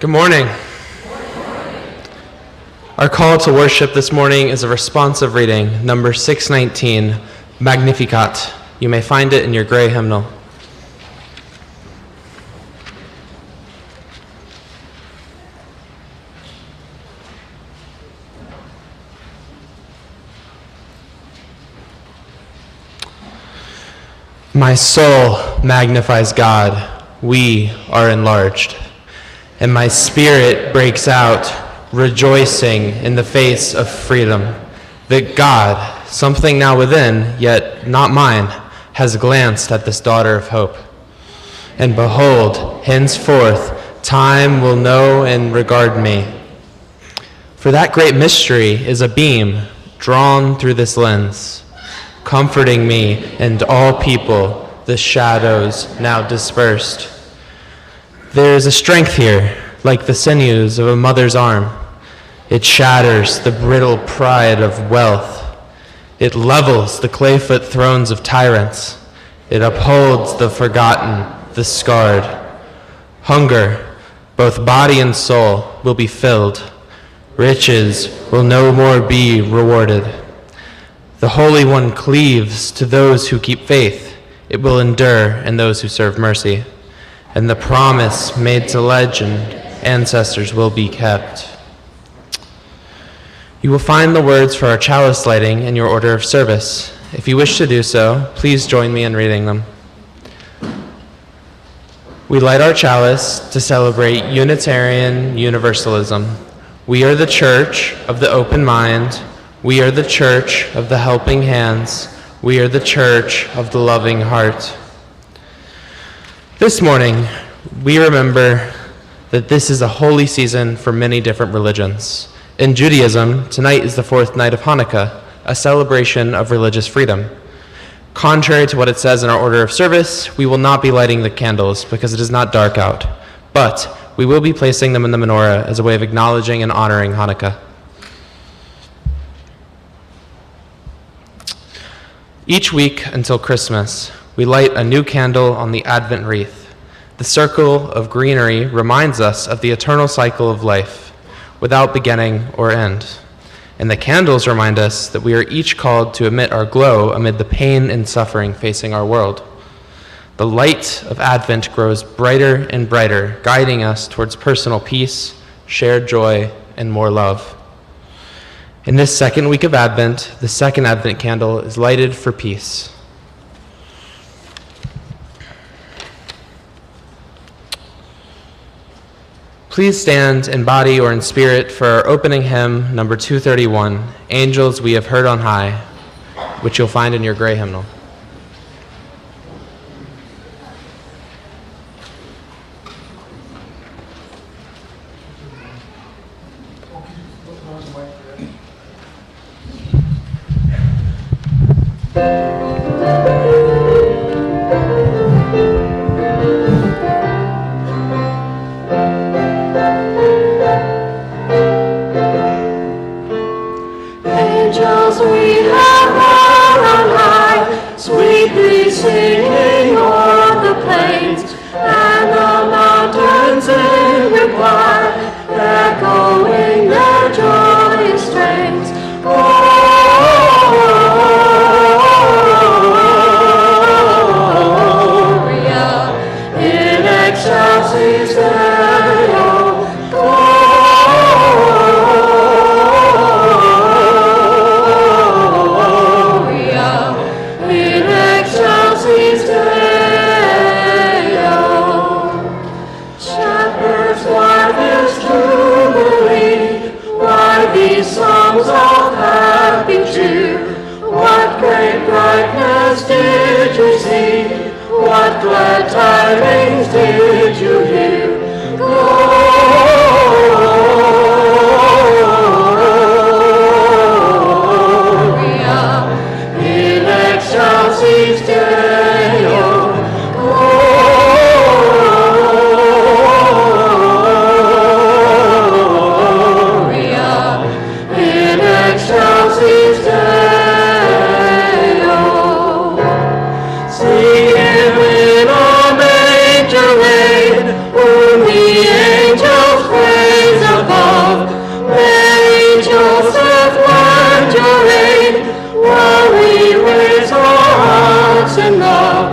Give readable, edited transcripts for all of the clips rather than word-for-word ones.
Good morning. Our call to worship this morning is a responsive reading, number 619, Magnificat. You may find it in your gray hymnal. My soul magnifies God. We are enlarged. And my spirit breaks out, rejoicing in the face of freedom, that God, something now within, yet not mine, has glanced at this daughter of hope. And behold, henceforth, time will know and regard me. For that great mystery is a beam drawn through this lens, comforting me and all people, the shadows now dispersed. There is a strength here, like the sinews of a mother's arm. It shatters the brittle pride of wealth. It levels the clay-foot thrones of tyrants. It upholds the forgotten, the scarred. Hunger, both body and soul, will be filled. Riches will no more be rewarded. The Holy One cleaves to those who keep faith. It will endure in those who serve mercy. And the promise made to legend, ancestors will be kept. You will find the words for our chalice lighting in your order of service. If you wish to do so, please join me in reading them. We light our chalice to celebrate Unitarian Universalism. We are the church of the open mind. We are the church of the helping hands. We are the church of the loving heart. This morning, we remember that this is a holy season for many different religions. In Judaism, tonight is the fourth night of Hanukkah, a celebration of religious freedom. Contrary to what it says in our order of service, we will not be lighting the candles because it is not dark out, but we will be placing them in the menorah as a way of acknowledging and honoring Hanukkah. Each week until Christmas, we light a new candle on the Advent wreath. The circle of greenery reminds us of the eternal cycle of life, without beginning or end. And the candles remind us that we are each called to emit our glow amid the pain and suffering facing our world. The light of Advent grows brighter and brighter, guiding us towards personal peace, shared joy, and more love. In this second week of Advent, the second Advent candle is lighted for peace. Please stand in body or in spirit for our opening hymn, number 231, Angels We Have Heard on High, which you'll find in your gray hymnal. Echoing their joyous strains. Oh, glad tidings did you hear? Gloria in excelsis Deo. Gloria in excelsis Deo. Sing him in a manger laid, whom the angels praise above. Mary, Joseph, lend your aid, while we raise our hearts in love.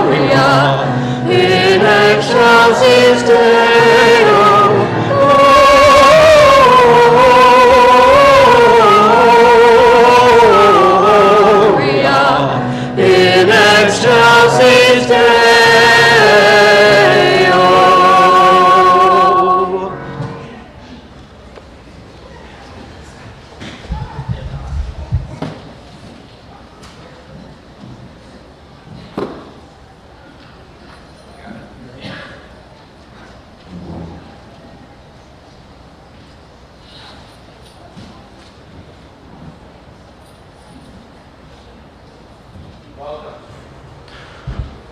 Gloria in excelsis Deo. Gloria in excelsis Deo.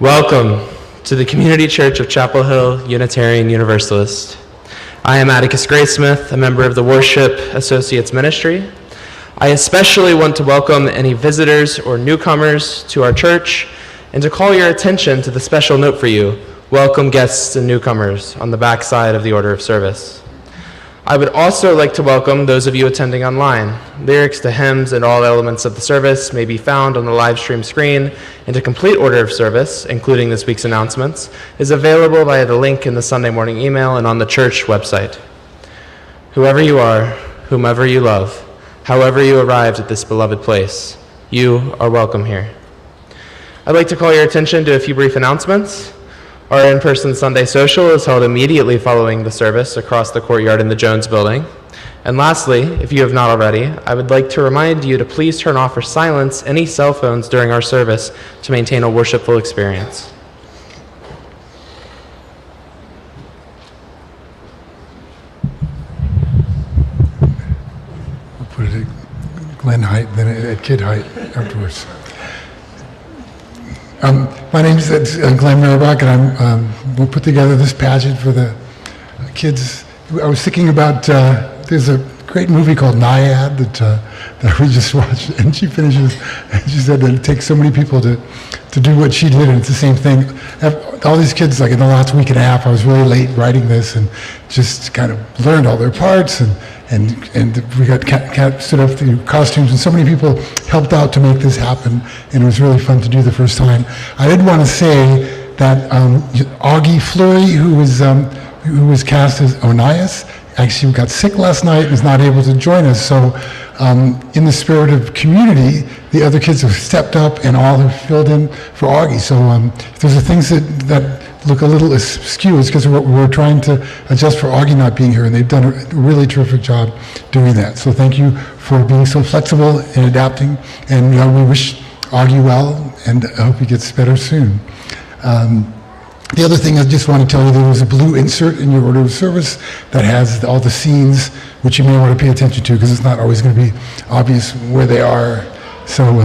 Welcome to the Community Church of Chapel Hill Unitarian Universalist. I am Atticus Graysmith, a member of the Worship Associates Ministry. I especially want to welcome any visitors or newcomers to our church and to call your attention to the special note for you, welcome guests and newcomers, on the back side of the order of service. I would also like to welcome those of you attending online. Lyrics to hymns and all elements of the service may be found on the live stream screen, and a complete order of service, including this week's announcements, is available via the link in the Sunday morning email and on the church website. Whoever you are, whomever you love, however you arrived at this beloved place, you are welcome here. I'd like to call your attention to a few brief announcements. Our in-person Sunday social is held immediately following the service across the courtyard in the Jones Building. And lastly, if you have not already, I would like to remind you to please turn off or silence any cell phones during our service to maintain a worshipful experience. We'll put it at Glenn height, then at kid height afterwards. My name is Glenn Maribach, and we'll put together this pageant for the kids. I was thinking about, there's a great movie called Naiad that we just watched, and she finishes, and she said that it takes so many people to do what she did, and it's the same thing. All these kids, like in the last week and a half, I was really late writing this, and just kind of learned all their parts, and we got stood up through costumes, and so many people helped out to make this happen, and it was really fun to do the first time. I did want to say that Augie Fleury, who was cast as Onias, actually got sick last night and is not able to join us. So in the spirit of community, the other kids have stepped up and all have filled in for Augie. So if there's things that look a little askew, it's because we're trying to adjust for Augie not being here, and they've done a really terrific job doing that. So thank you for being so flexible and adapting, and we wish Augie well, and I hope he gets better soon. The other thing I just want to tell you, there was a blue insert in your order of service that has all the scenes, which you may want to pay attention to, because it's not always going to be obvious where they are. So,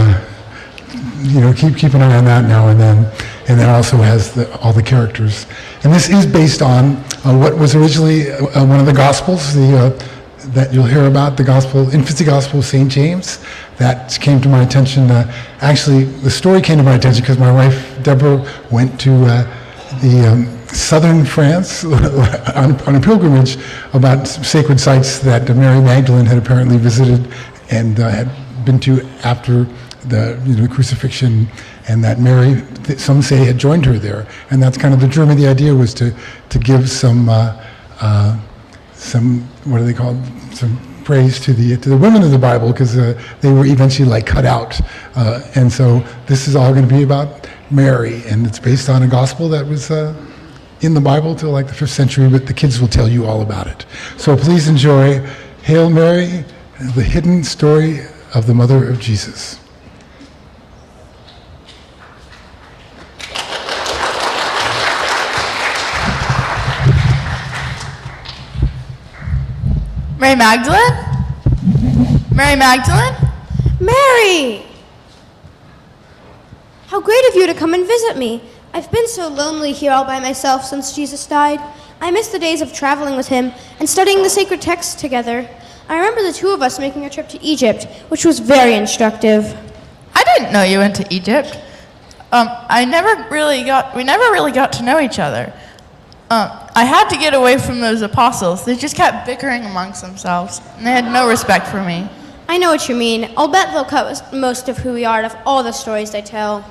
keep an eye on that now and then. And that also has all the characters. And this is based on what was originally one of the Gospels, that you'll hear about, the infancy Gospel of St. James. That came to my attention. Actually, the story came to my attention because my wife, Deborah, went to the southern France on a pilgrimage about sacred sites that Mary Magdalene had apparently visited and had been to after the crucifixion, and that Mary, some say, had joined her there. And that's kind of the germ of the idea, was to give some what are they called? Some praise to the women of the Bible, because they were eventually cut out. And so this is all going to be about Mary, and it's based on a gospel that was in the Bible till the 5th century, but the kids will tell you all about it. So please enjoy Hail Mary, the hidden story of the mother of Jesus. Mary Magdalene? Mary Magdalene? Mary! How great of you to come and visit me. I've been so lonely here all by myself since Jesus died. I miss the days of traveling with him and studying the sacred texts together. I remember the two of us making a trip to Egypt, which was very instructive. I didn't know you went to Egypt. We never really got to know each other. I had to get away from those apostles. They just kept bickering amongst themselves, and they had no respect for me. I know what you mean. I'll bet they'll cut most of who we are out of all the stories they tell.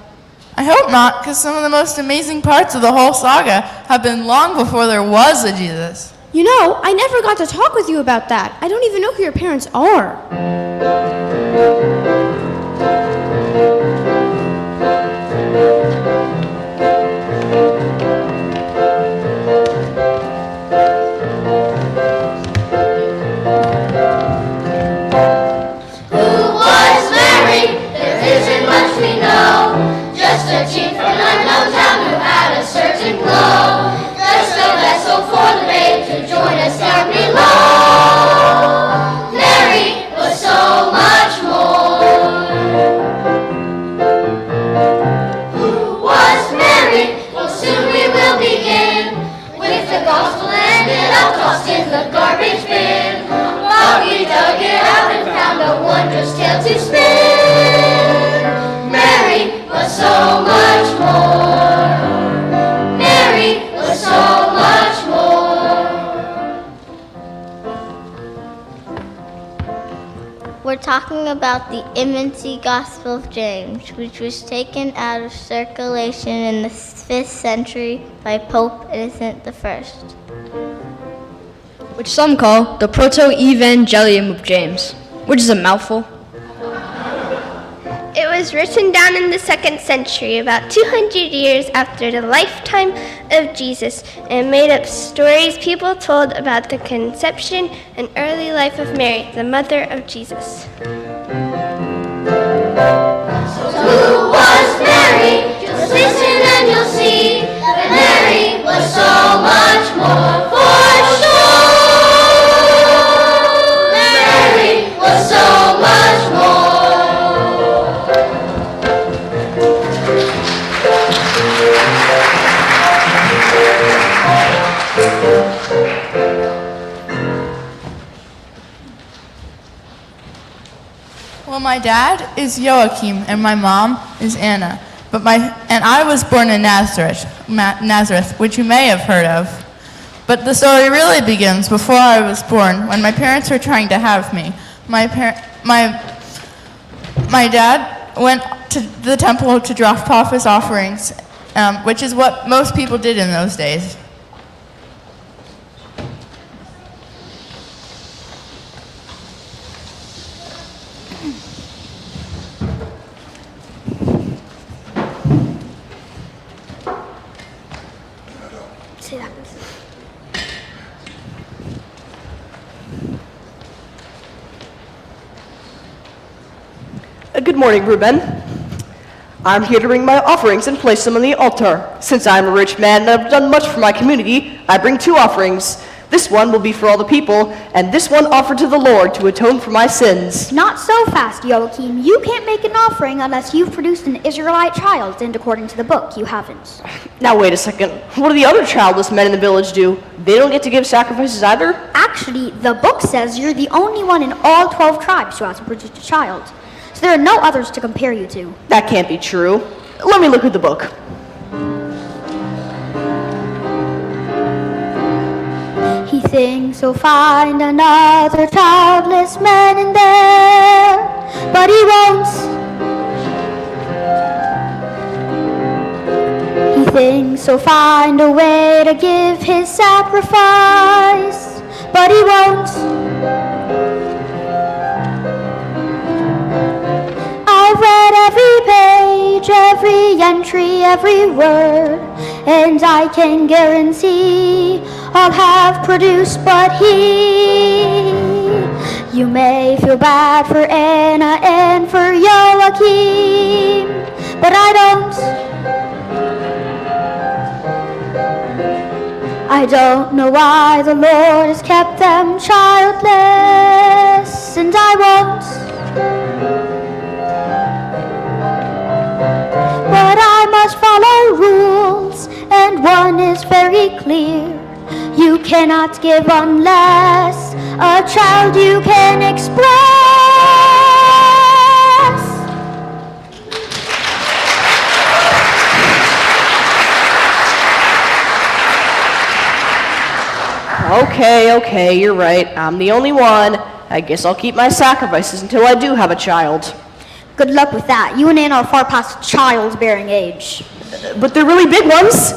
I hope not, because some of the most amazing parts of the whole saga have been long before there was a Jesus. You know, I never got to talk with you about that. I don't even know who your parents are. Searching for an unknown town who had a certain glow, just a vessel for the babe to join us down below. Mary was so much more. Who was Mary? Well, soon we will begin with the gospel ended up tossed in the garbage bin. But we dug it out and found a wondrous tale to spin. Mary was so much more. Mary was so much more. We're talking about the infancy Gospel of James, which was taken out of circulation in the 5th century by Pope Innocent I. Which some call the Proto-Evangelium of James, which is a mouthful. It was written down in the 2nd century, about 200 years after the lifetime of Jesus, and made up stories people told about the conception and early life of Mary, the mother of Jesus. So who was Mary? Just listen and you'll see that Mary was so much more for sure. Mary was so much more. Well, my dad is Joachim, and my mom is Anna. And I was born in Nazareth, which you may have heard of. But the story really begins before I was born, when my parents were trying to have me. My dad went to the temple to drop off his offerings, which is what most people did in those days. Good morning, Ruben. I'm here to bring my offerings and place them on the altar. Since I'm a rich man and I've done much for my community, I bring 2 offerings. This one will be for all the people, and this one offered to the Lord to atone for my sins. Not so fast, Joachim. You can't make an offering unless you've produced an Israelite child, and according to the book, you haven't. Now wait a second. What do the other childless men in the village do? They don't get to give sacrifices either? Actually, the book says you're the only one in all 12 tribes who hasn't produced a child. So there are no others to compare you to. That can't be true. Let me look at the book. He thinks he'll find another childless man in there, but he won't. He thinks he'll find a way to give his sacrifice, but he won't. I've read every page, every entry, every word, and I can guarantee I'll have produced but he You may feel bad for Anna and for Joachim, but I don't. I don't know why the Lord has kept them childless, and I won't. But I must follow rules, and one is very clear. You cannot give unless a child you can express. Okay, you're right. I'm the only one. I guess I'll keep my sacrifices until I do have a child. Good luck with that. You and Anna are far past childbearing age. But they're really big ones.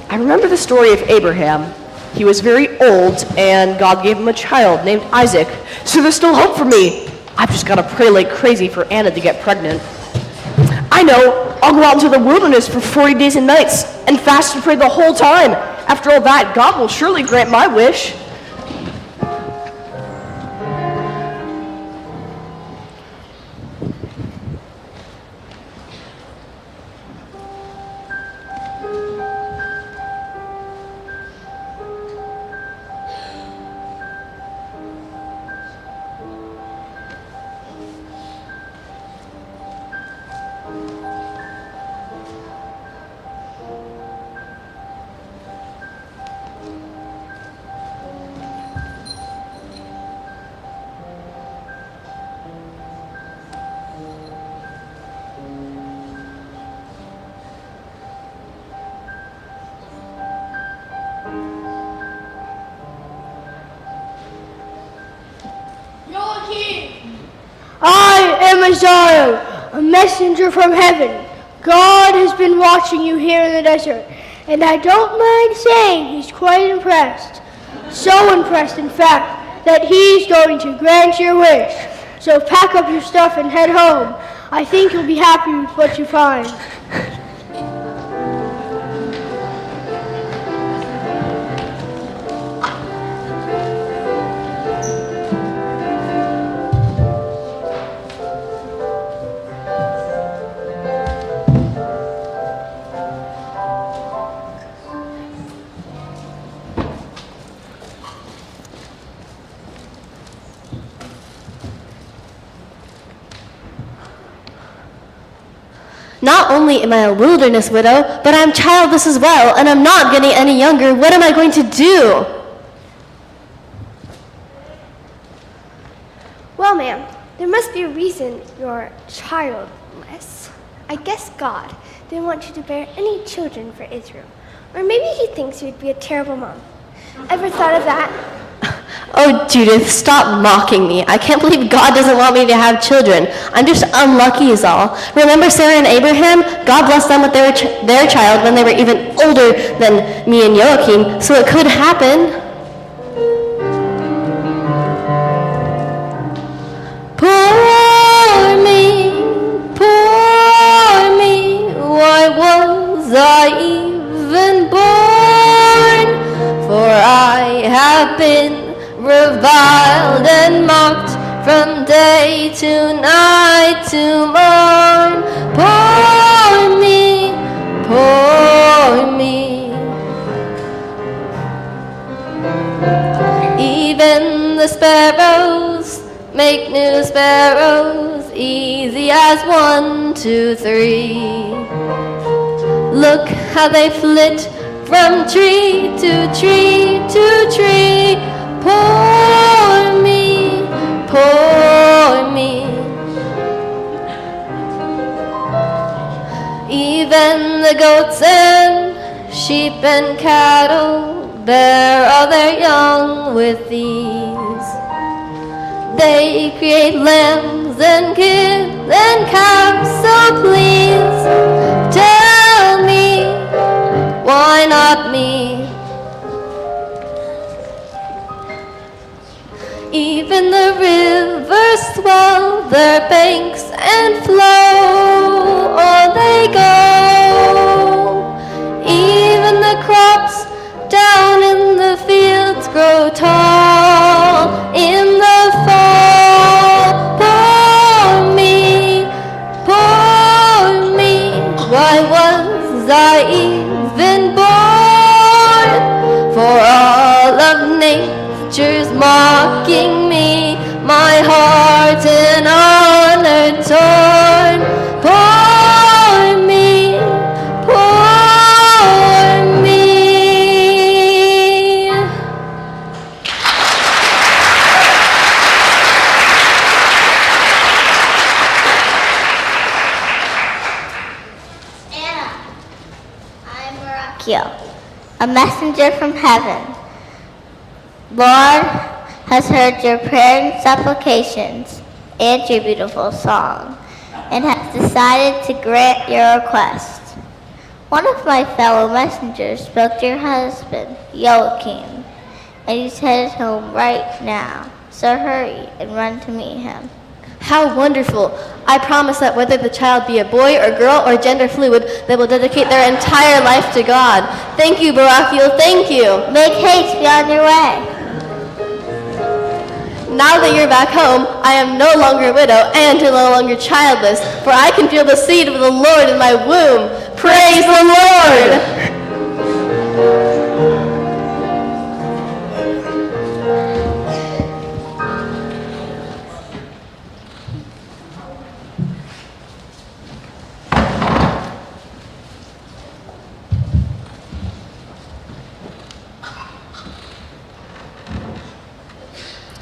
I remember the story of Abraham. He was very old, and God gave him a child named Isaac. So there's still hope for me. I've just got to pray like crazy for Anna to get pregnant. I know. I'll go out into the wilderness for 40 days and nights and fast and pray the whole time. After all that, God will surely grant my wish. I am Isaiah, a messenger from heaven. God has been watching you here in the desert, and I don't mind saying he's quite impressed. So impressed, in fact, that he's going to grant your wish. So pack up your stuff and head home. I think you'll be happy with what you find. Not only am I a wilderness widow, but I'm childless as well, and I'm not getting any younger. What am I going to do? Well, ma'am, there must be a reason you're childless. I guess God didn't want you to bear any children for Israel. Or maybe he thinks you'd be a terrible mom. Ever thought of that? Oh, Judith, stop mocking me. I can't believe God doesn't want me to have children. I'm just unlucky is all. Remember Sarah and Abraham? God blessed them with their child when they were even older than me and Joachim, so it could happen. Poor me, why was I even born? For I have been reviled and mocked from day to night to morn. Poor me, poor me. Even the sparrows make new sparrows, easy as 1, 2, 3. Look how they flit from tree to tree to tree. Poor me, poor me. Even the goats and sheep and cattle bear all their young with ease. They create lambs and kids and calves, so please tell me, why not me? Even the rivers swell their banks and flow, on they go. you, a messenger from heaven. Lord has heard your prayer and supplications and your beautiful song, and has decided to grant your request. One of my fellow messengers spoke to your husband, Joachim, and he's headed home right now. So hurry and run to meet him. How wonderful. I promise that whether the child be a boy or girl or gender fluid, they will dedicate their entire life to God. Thank you, Barakiel, thank you. Make haste, be on your way. Now that you're back home, I am no longer a widow and no longer childless, for I can feel the seed of the Lord in my womb. Praise the Lord!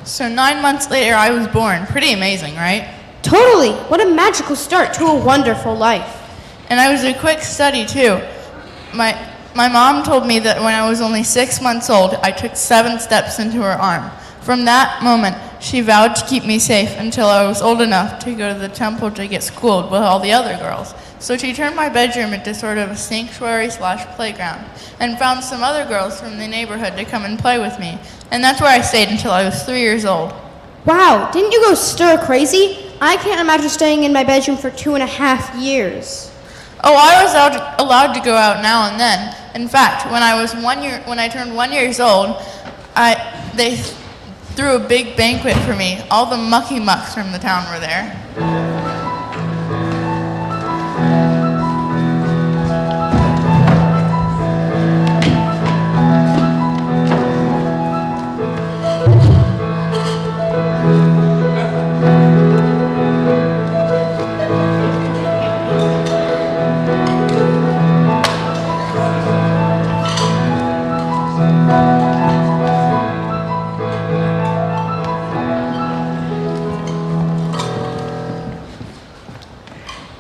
So 9 months later, I was born. Pretty amazing, right? Totally. What a magical start to a wonderful life. And I was a quick study, too. My mom told me that when I was only 6 months old, I took 7 steps into her arm. From that moment, she vowed to keep me safe until I was old enough to go to the temple to get schooled with all the other girls. So she turned my bedroom into sort of a sanctuary/playground and found some other girls from the neighborhood to come and play with me. And that's where I stayed until I was 3 years old. Wow, didn't you go stir crazy? I can't imagine staying in my bedroom for 2.5 years. Oh, I was allowed to go out now and then. In fact, when I turned 1 year old, they threw a big banquet for me. All the mucky mucks from the town were there.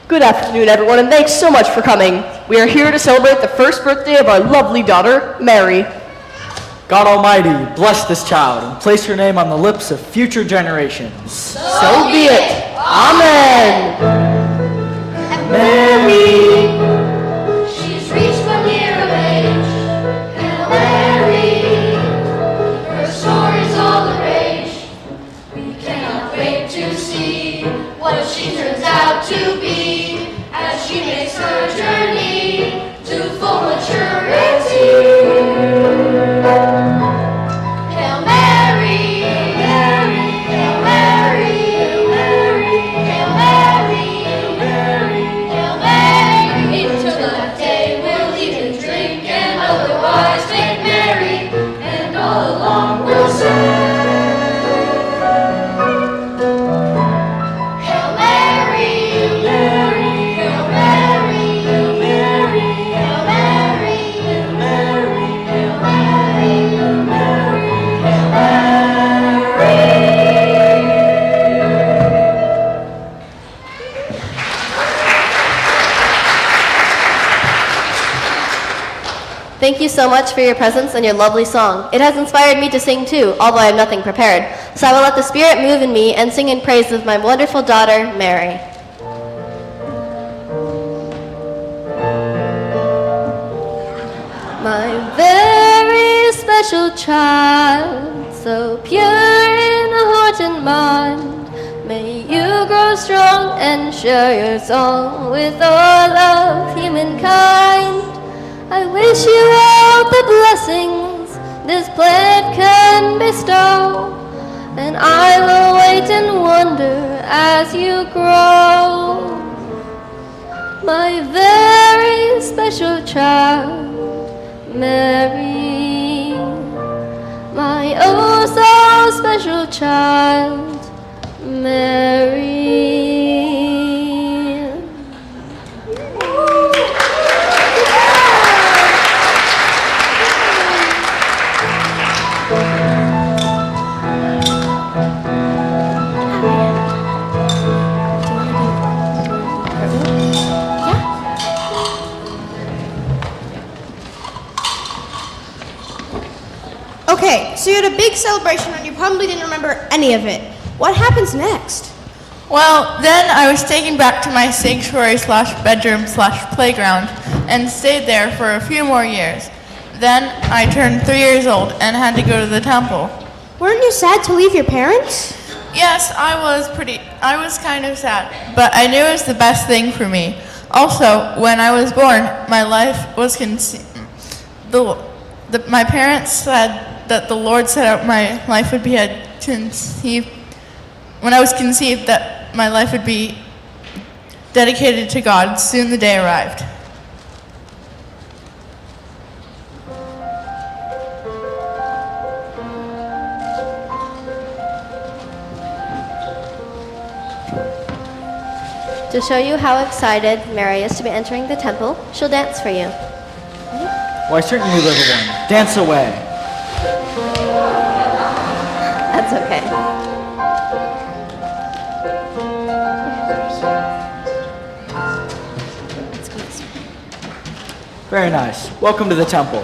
Good afternoon, everyone, and thanks so much for coming. We are here to celebrate the first birthday of our lovely daughter, Mary. God Almighty, bless this child and place her name on the lips of future generations. So be it. Amen. Mary, She's reached 1 year of age. Hail Mary, her story's all the rage. We cannot wait to see what she turns out to be as she makes her journey to full maturity. Hail Mary, Mary, Hail Mary, Hail Mary, Hail Mary, Hail Mary, Hail Mary. Until that day we'll eat and drink and otherwise make merry, and all along we'll say, Hail Mary, Mary, Hail Mary, Hail Mary, Hail Mary, Hail Mary, Hail Mary, Hail Mary, Hail Mary. Thank you so much for your presence and your lovely song. It has inspired me to sing too, although I have nothing prepared. So I will let the Spirit move in me and sing in praise of my wonderful daughter, Mary. My very special child, so pure in heart and mind, may you grow strong and share your song with all of humankind. I wish you all the blessings this planet can bestow, and I will wait and wonder as you grow. My very special child, Mary, my oh so special child, Mary. so you had a big celebration and you probably didn't remember any of it. What happens next? Well, then I was taken back to my sanctuary/bedroom/playground and stayed there for a few more years. Then I turned 3 years old and had to go to the temple. Weren't you sad to leave your parents? Yes, I was kind of sad, but I knew it was the best thing for me. Also, when I was born, my life was my parents said that the Lord set out my life would be conceived. When I was conceived, that my life would be dedicated to God. Soon the day arrived. To show you how excited Mary is to be entering the temple, she'll dance for you. Why, certainly, little one. Dance away. That's okay. Very nice. Welcome to the temple.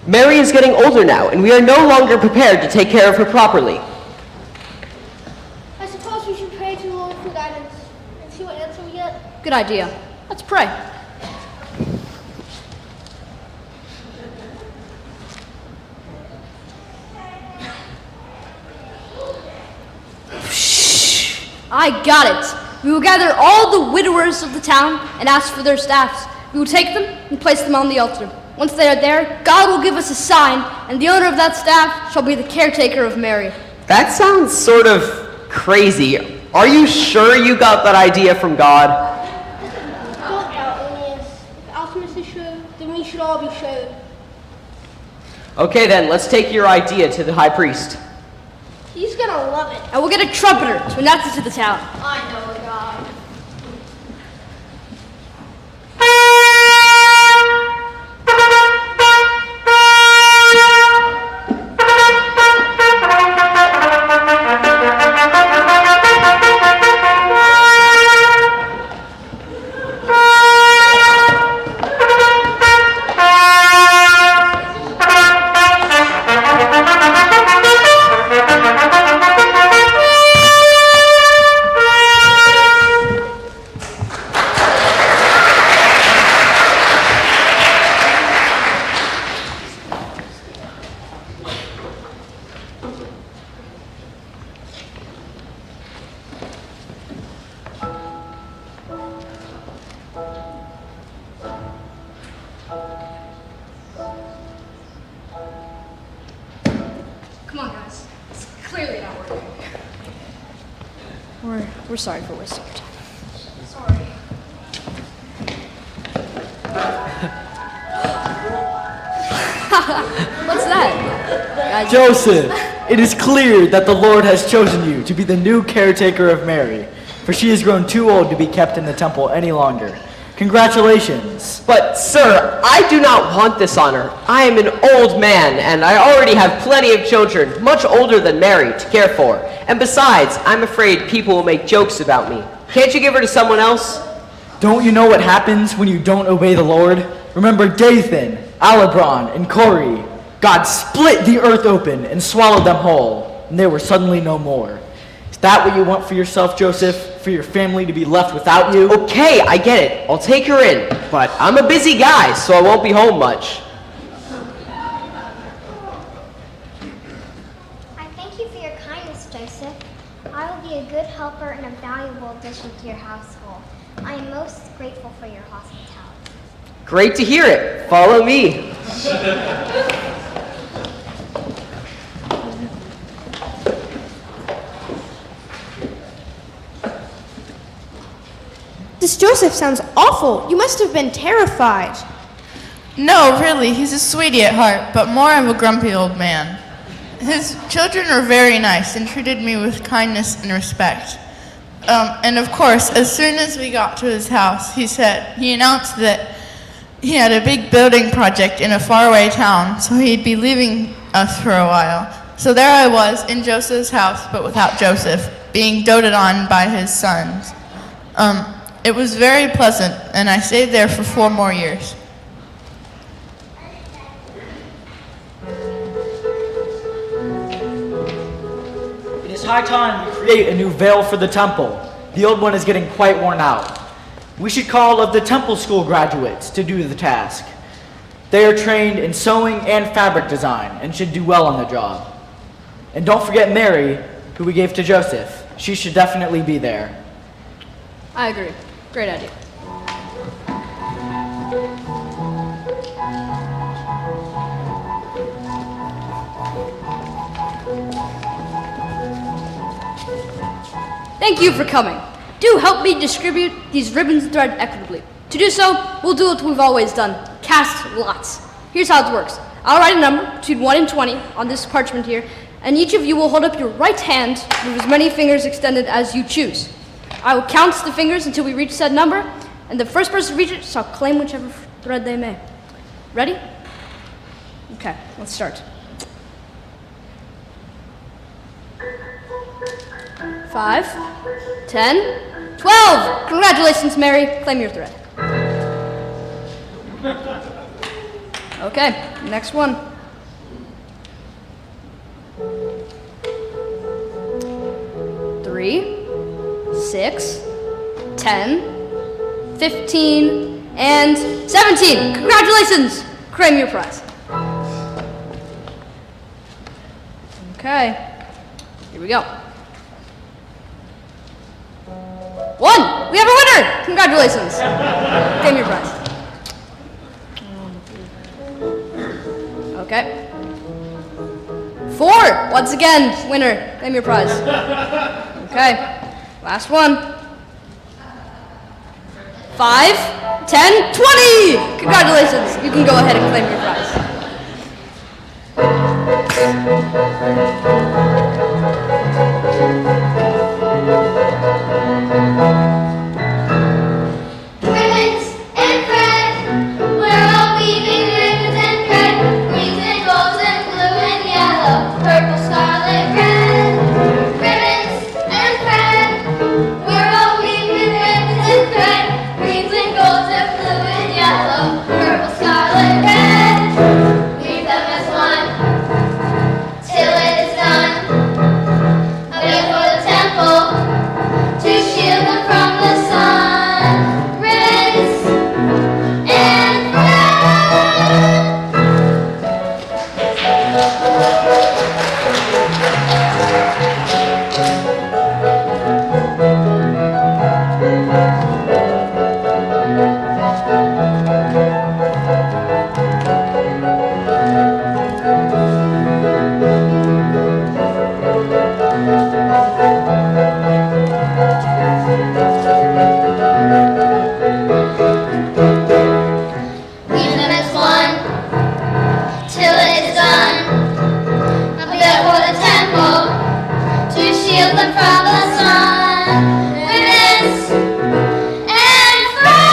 Mary is getting older now, and we are no longer prepared to take care of her properly. I suppose we should pray to the Lord for guidance and see what answer we get. Good idea. Let's pray. I got it. We will gather all the widowers of the town and ask for their staffs. We will take them and place them on the altar. Once they are there, God will give us a sign, and the owner of that staff shall be the caretaker of Mary. That sounds sort of crazy. Are you sure you got that idea from God? God doubting is. If Alcimus is sure, then we should all be sure. Okay then, let's take your idea to the high priest. He's gonna love it. And we'll get a trumpeter to announce it to the town. I know a God. Come on, guys. It's clearly not working. We're sorry for wasting your time. Sorry. What's that? Guys, Joseph, it is clear that the Lord has chosen you to be the new caretaker of Mary, for she has grown too old to be kept in the temple any longer. Congratulations. But, sir, I do not want this honor. I am an old man, and I already have plenty of children, much older than Mary, to care for. And besides, I'm afraid people will make jokes about me. Can't you give her to someone else? Don't you know what happens when you don't obey the Lord? Remember Dathan, Alabron, and Kori. God split the earth open and swallowed them whole, and there were suddenly no more. Is that what you want for yourself, Joseph? For your family to be left without you? Okay, I get it. I'll take her in. But I'm a busy guy, so I won't be home much. I thank you for your kindness, Joseph. I will be a good helper and a valuable addition to your household. I am most grateful for your hospitality. Great to hear it. Follow me. This Joseph sounds awful. You must have been terrified. No, really, he's a sweetie at heart, but more of a grumpy old man. His children were very nice and treated me with kindness and respect. And of course, as soon as we got to his house, he announced that he had a big building project in a faraway town, so he'd be leaving us for a while. So there I was in Joseph's house, but without Joseph, being doted on by his sons. It was very pleasant, and I stayed there for 4 more years. It is high time we create a new veil for the temple. The old one is getting quite worn out. We should call of the temple school graduates to do the task. They are trained in sewing and fabric design and should do well on the job. And don't forget Mary, who we gave to Joseph. She should definitely be there. I agree. Great idea. Thank you for coming. Do help me distribute these ribbons and thread equitably. To do so, we'll do what we've always done. Cast lots. Here's how it works. I'll write a number between 1 and 20 on this parchment here, and each of you will hold up your right hand with as many fingers extended as you choose. I will count the fingers until we reach said number, and the first person to reach it shall claim whichever thread they may. Ready? Okay, let's start. 5, 10, 12. Congratulations, Mary. Claim your thread. Okay, next one. 3, 6, 10, 15, and 17. Congratulations! Claim your prize. Okay, here we go. 1. We have a winner. Congratulations. Claim your prize. Okay. 4. Once again, winner. Claim your prize. Okay. Last one. 5, 10, 20. Congratulations. You can go ahead and claim your prize. Ribbons and thread, we're all weaving ribbons and thread, greens and golds and blue and yellow, purple, scarlet, red. Ribbons and thread, we're all weaving ribbons and thread, greens and golds and blue and yellow, purple, scarlet, red. Weave them as one, till it is done. A gift for the temple, to shield them from the sun. Ribbons and thread. Weave them as one, till it is done. A bit for the temple, to shield them from the sun. Ribbons and thread.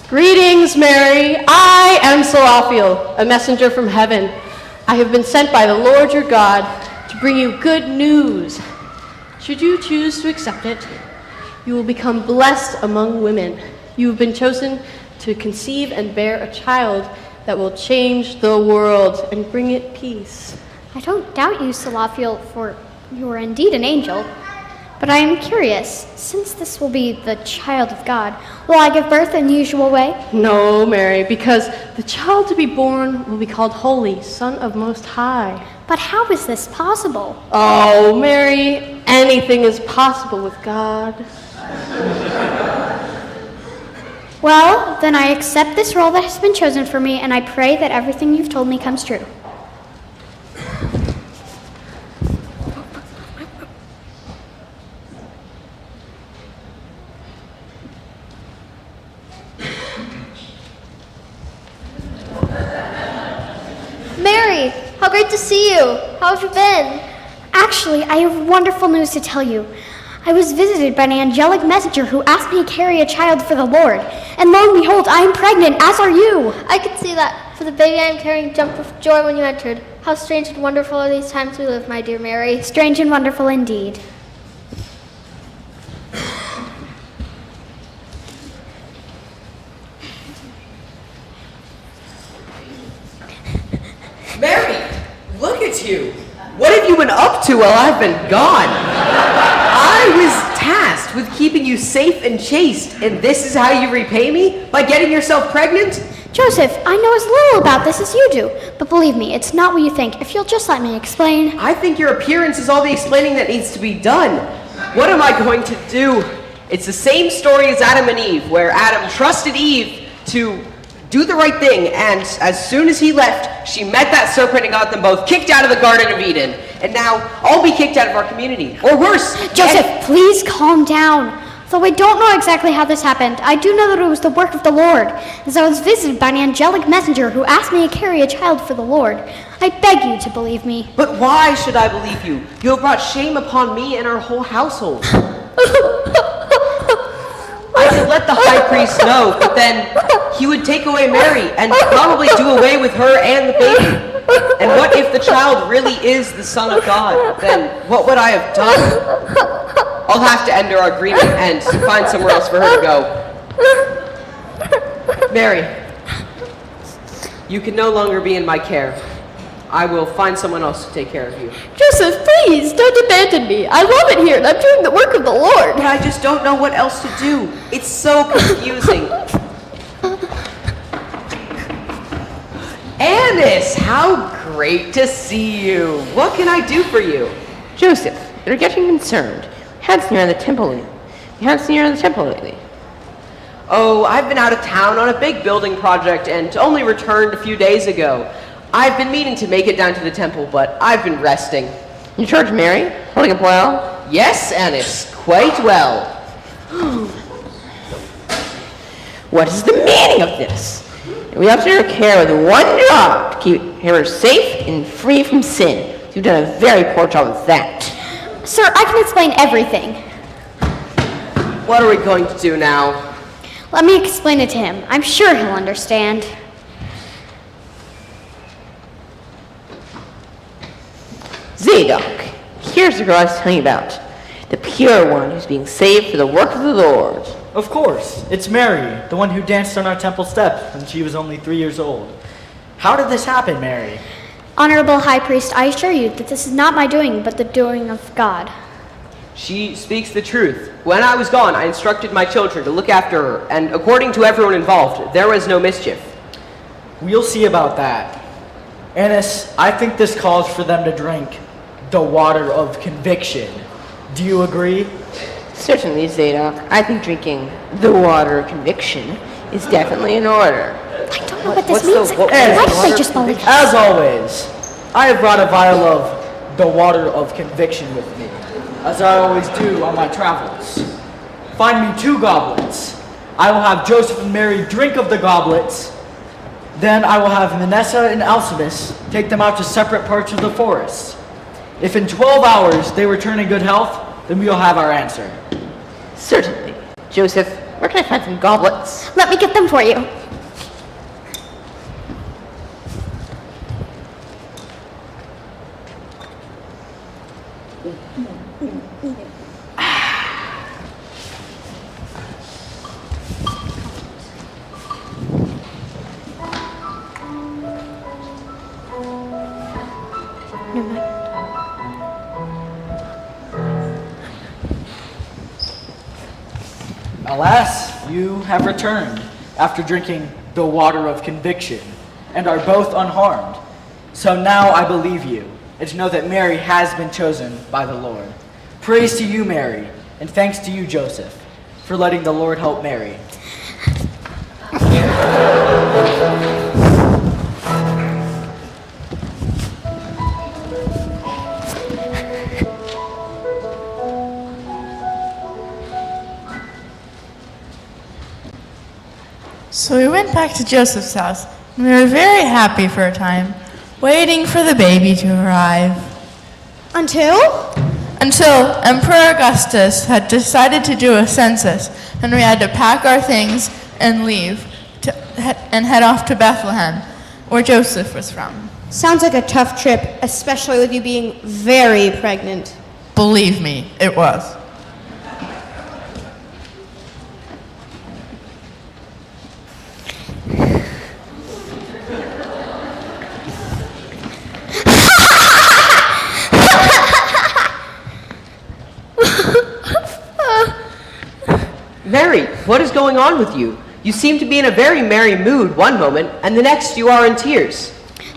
Greetings, Mary. I am Seraphiel, a messenger from heaven. I have been sent by the Lord your God to bring you good news. Should you choose to accept it, you will become blessed among women. You have been chosen to conceive and bear a child that will change the world and bring it peace. I don't doubt you, Salafiel, for you are indeed an angel. But I am curious, since this will be the child of God, will I give birth in the usual way? No, Mary, because the child to be born will be called Holy, Son of Most High. But how is this possible? Oh, Mary, anything is possible with God. Well, then I accept this role that has been chosen for me, and I pray that everything you've told me comes true. Mary, how great to see you. How have you been? Actually, I have wonderful news to tell you. I was visited by an angelic messenger who asked me to carry a child for the Lord. And lo and behold, I am pregnant, as are you. I can see that, for the baby I am carrying jumped with joy when you entered. How strange and wonderful are these times we live, my dear Mary. Strange and wonderful indeed. Mary, look at you. What have you been up to while I've been gone? I was tasked with keeping you safe and chaste, and this is how you repay me? By getting yourself pregnant? Joseph, I know as little about this as you do, but believe me, it's not what you think. If you'll just let me explain. I think your appearance is all the explaining that needs to be done. What am I going to do? It's the same story as Adam and Eve, where Adam trusted Eve to do the right thing, and as soon as he left, she met that serpent and got them both kicked out of the Garden of Eden. And now I'll be kicked out of our community, or worse. Joseph, please calm down. Though I don't know exactly how this happened, I do know that it was the work of the Lord, as I was visited by an angelic messenger who asked me to carry a child for the Lord. I beg you to believe me. But why should I believe you? You have brought shame upon me and our whole household. let the high priest know, but then he would take away Mary and probably do away with her and the baby. And what if the child really is the Son of God? Then what would I have done? I'll have to end our agreement and find somewhere else for her to go. Mary, you can no longer be in my care. I will find someone else to take care of you. Joseph, please, don't abandon me. I love it here, and I'm doing the work of the Lord. But I just don't know what else to do. It's so confusing. Annis, how great to see you. What can I do for you? Joseph, you're getting concerned. We haven't seen you around the temple lately. Oh, I've been out of town on a big building project and only returned a few days ago. I've been meaning to make it down to the temple, but I've been resting. You charge Mary? Holding up well? Yes, Annis, quite well. What is the meaning of this? We have to your care with one job, to keep her safe and free from sin. You've done a very poor job of that. Sir, I can explain everything. What are we going to do now? Let me explain it to him. I'm sure he'll understand. Zadok, here's the girl I was telling you about. The pure one who's being saved for the work of the Lord. Of course, it's Mary, the one who danced on our temple steps when she was only 3 years old. How did this happen, Mary? Honorable High Priest, I assure you that this is not my doing, but the doing of God. She speaks the truth. When I was gone, I instructed my children to look after her, and according to everyone involved, there was no mischief. We'll see about that. Annis, I think this calls for them to drink the water of conviction. Do you agree? Certainly, Zadok. I think drinking the water of conviction is definitely in order. I don't know what this means. Why did I just believe? As always, I have brought a vial of the water of conviction with me, as I always do on my travels. Find me 2 goblets. I will have Joseph and Mary drink of the goblets. Then I will have Manessa and Alcimus take them out to separate parts of the forest. If in 12 hours they return in good health, then we'll have our answer. Certainly. Joseph, where can I find some goblets? Let me get them for you. Alas, you have returned after drinking the water of conviction and are both unharmed. So now I believe you, and to know that Mary has been chosen by the Lord. Praise to you, Mary, and thanks to you, Joseph, for letting the Lord help Mary. So we went back to Joseph's house, and we were very happy for a time, waiting for the baby to arrive. Until Emperor Augustus had decided to do a census, and we had to pack our things and leave and head off to Bethlehem, where Joseph was from. Sounds like a tough trip, especially with you being very pregnant. Believe me, it was. Mary, what is going on with you? You seem to be in a very merry mood one moment, and the next you are in tears.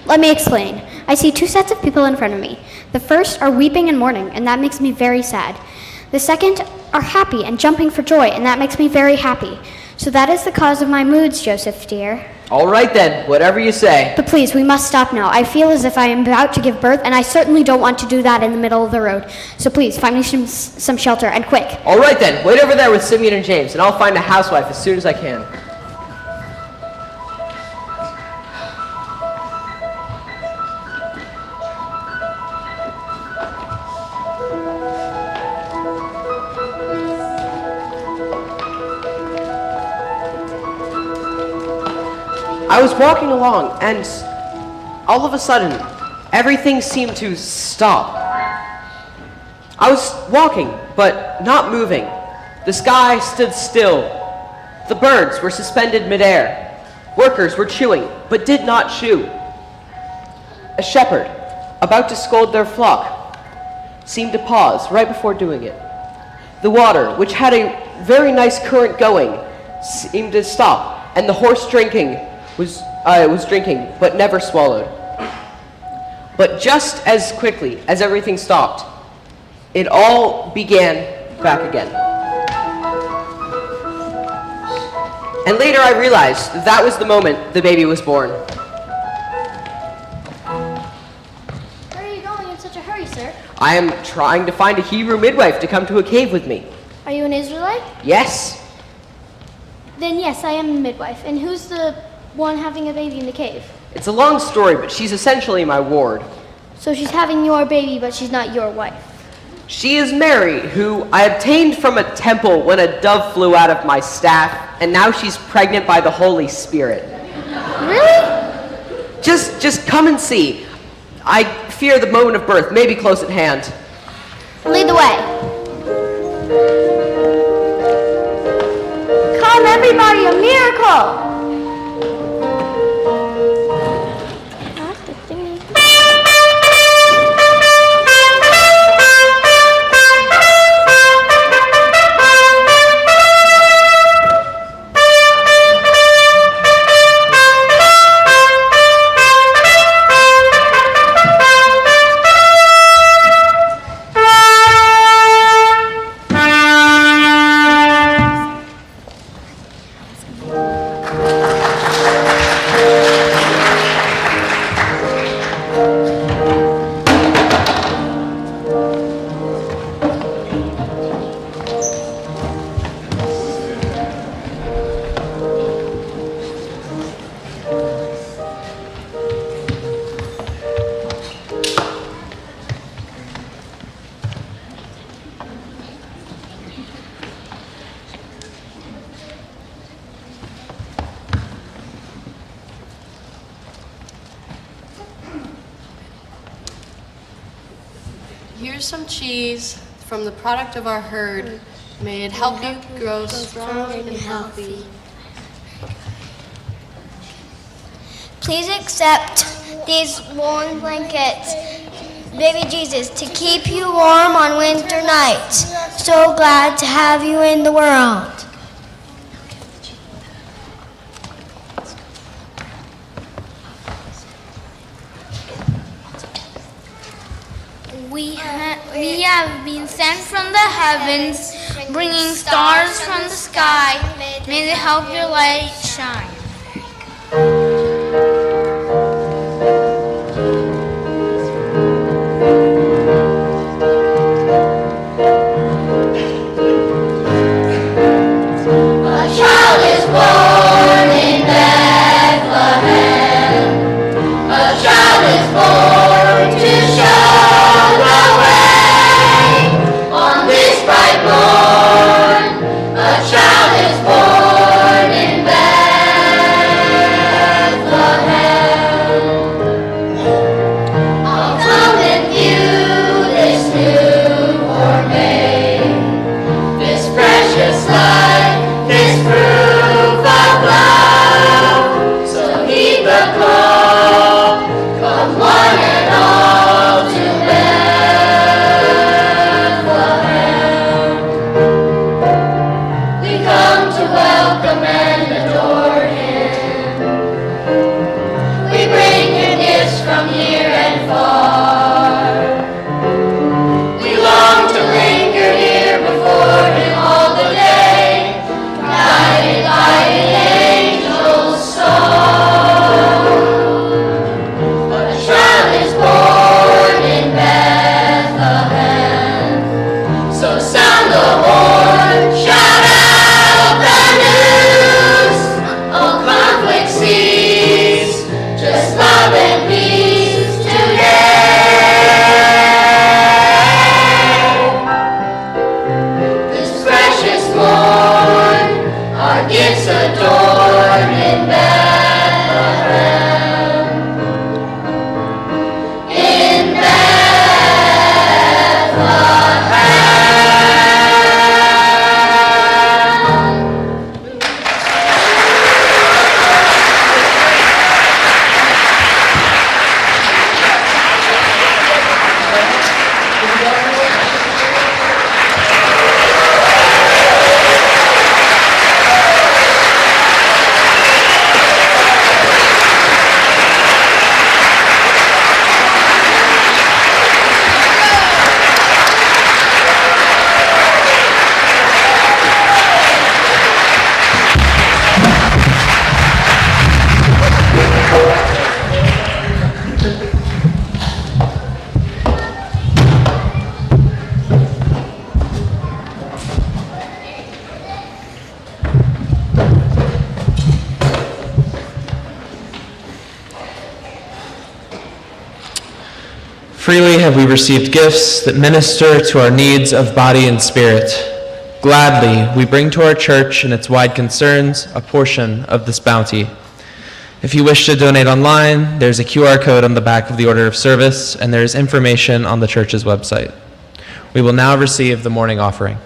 Let me explain. I see 2 sets of people in front of me. The first are weeping and mourning, and that makes me very sad. The second are happy and jumping for joy, and that makes me very happy. So that is the cause of my moods, Joseph, dear. All right then, whatever you say. But please, we must stop now. I feel as if I am about to give birth, and I certainly don't want to do that in the middle of the road. So please, find me some shelter, and quick. All right then, wait over there with Simeon and James, and I'll find a housewife as soon as I can. I was walking along, and all of a sudden, everything seemed to stop. I was walking, but not moving. The sky stood still. The birds were suspended midair. Workers were chewing, but did not chew. A shepherd, about to scold their flock, seemed to pause right before doing it. The water, which had a very nice current going, seemed to stop, and the horse was drinking, but never swallowed. But just as quickly as everything stopped, it all began back again. And later I realized that was the moment the baby was born. Where are you going in such a hurry, sir? I am trying to find a Hebrew midwife to come to a cave with me. Are you an Israelite? Yes. Then yes, I am a midwife. And who's the one having a baby in the cave? It's a long story, but she's essentially my ward. So she's having your baby, but she's not your wife. She is Mary, who I obtained from a temple when a dove flew out of my staff, and now she's pregnant by the Holy Spirit. Really? Just come and see. I fear the moment of birth may be close at hand. Lead the way. Come, everybody, a miracle! Here's some cheese from the product of our herd. May it help you grow strong and healthy. Please accept these woolen blankets, baby Jesus, to keep you warm on winter nights. So glad to have you in the world. We have been sent from the heavens, bringing stars from the sky. May they help your light shine. A child is born in Bethlehem. A child is born to show the way. On this bright morn, a child is born in Bethlehem. I'll come and view this newborn babe, this precious life, this proof of love. So heed the call, come one and all to Freely have we received gifts that minister to our needs of body and spirit. Gladly, we bring to our church and its wide concerns a portion of this bounty. If you wish to donate online, there's a QR code on the back of the order of service, and there is information on the church's website. We will now receive the morning offering.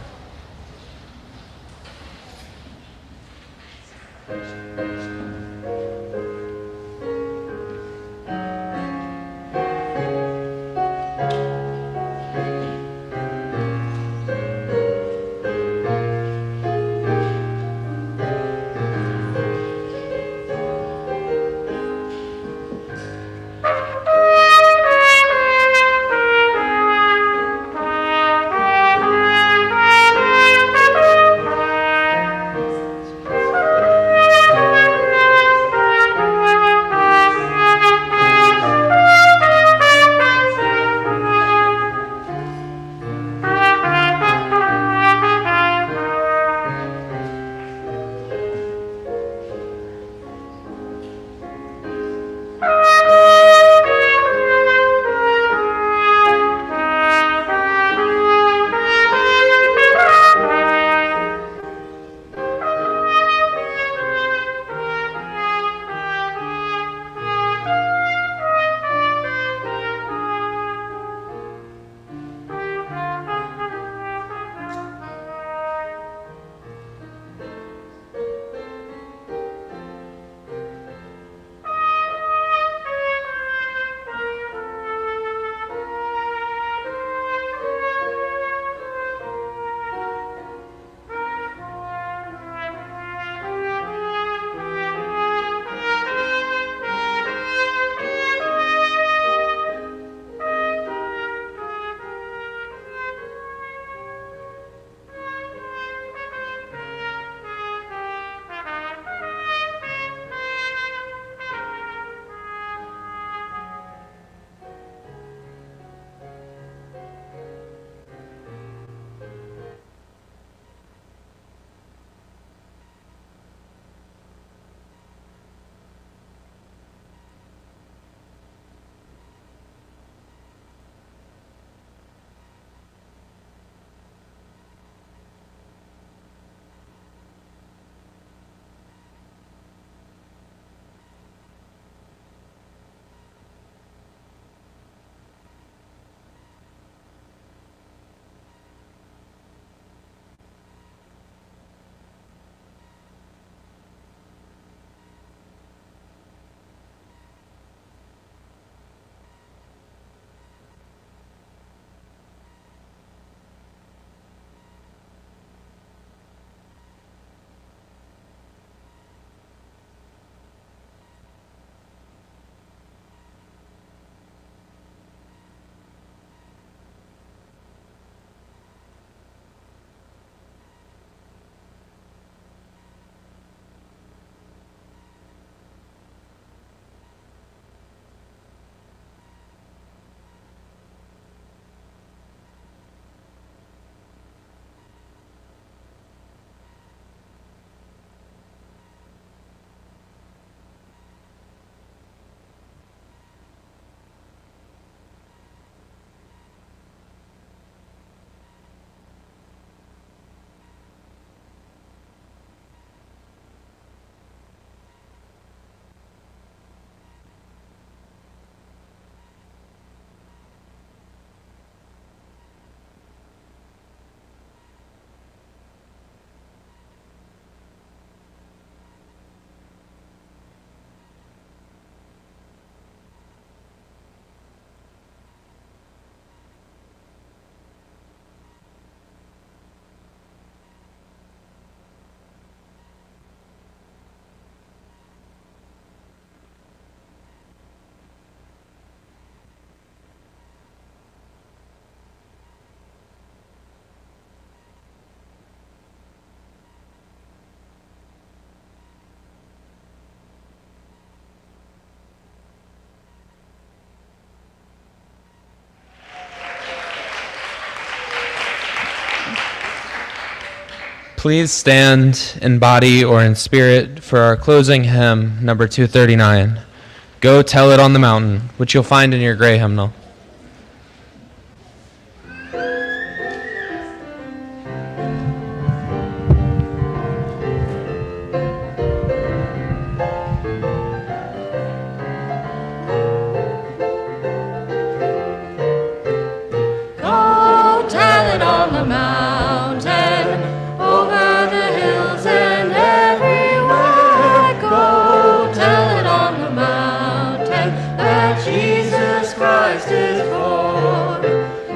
Please stand in body or in spirit for our closing hymn, number 239, Go Tell It on the Mountain, which you'll find in your gray hymnal. Christ is born.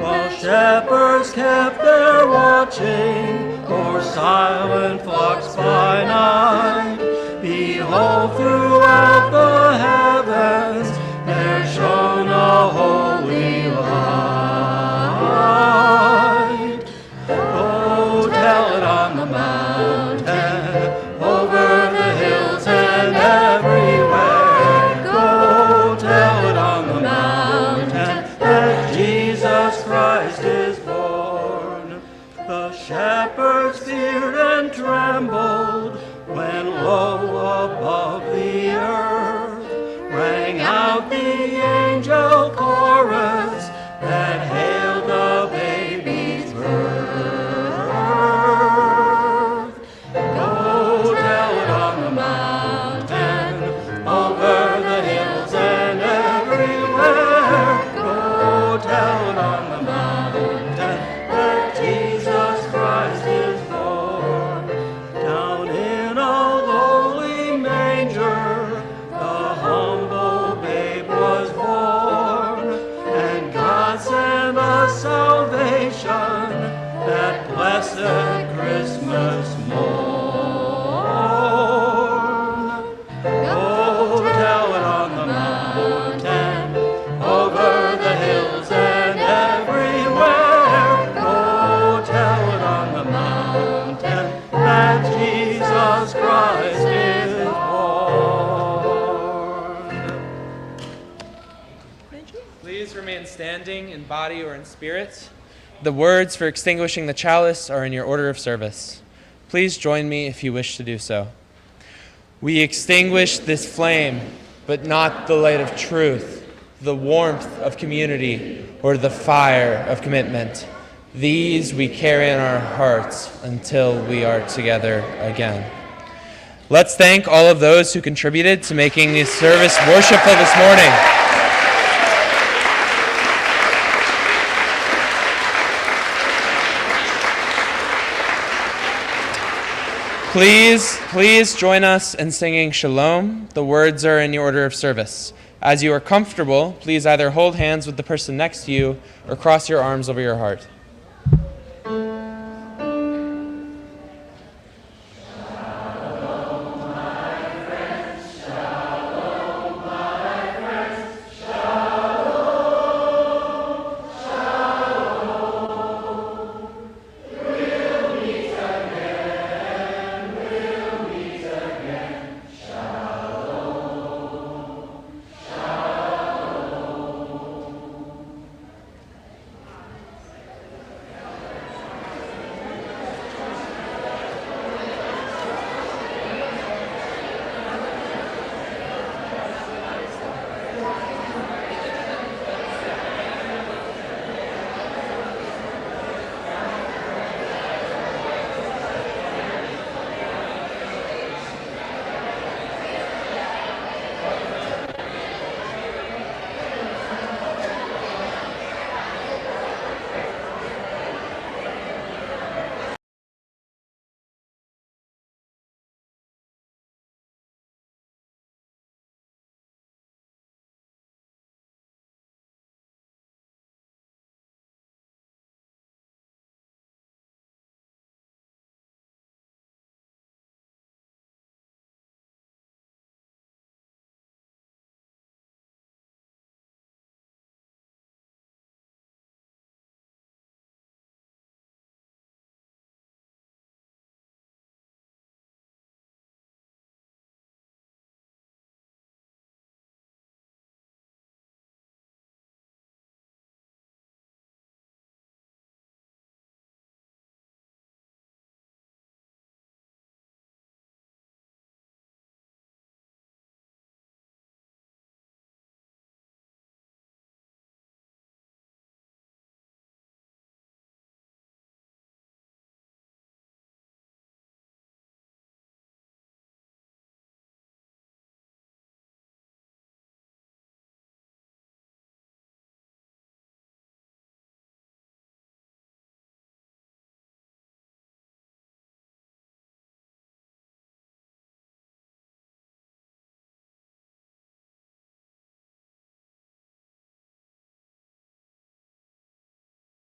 While shepherds kept their watching o'er silent flocks by night, behold, throughout the heavens there shone a holy light. Oh, tell it on the mountain, over the hills and everywhere. Go tell it on the mountain that Jesus Christ is born. The shepherds feared and trembled when low above the earth rang out the angel chorus that hailed the baby's birth. Go tell it on the mountain, over the hills and everywhere. Go tell it on the mountain that Jesus Christ is born. Down in a lowly manger, the humble babe was born, and God sent us salvation that blessed Christmas morn. Go tell it on the mountain, over the hills and everywhere. Go tell it on the mountain that Jesus Christ is born. Please remain standing in body or in spirit. The words for extinguishing the chalice are in your order of service. Please join me if you wish to do so. We extinguish this flame, but not the light of truth, the warmth of community, or the fire of commitment. These we carry in our hearts until we are together again. Let's thank all of those who contributed to making this service worshipful this morning. Please join us in singing Shalom. The words are in your order of service. As you are comfortable, please either hold hands with the person next to you or cross your arms over your heart.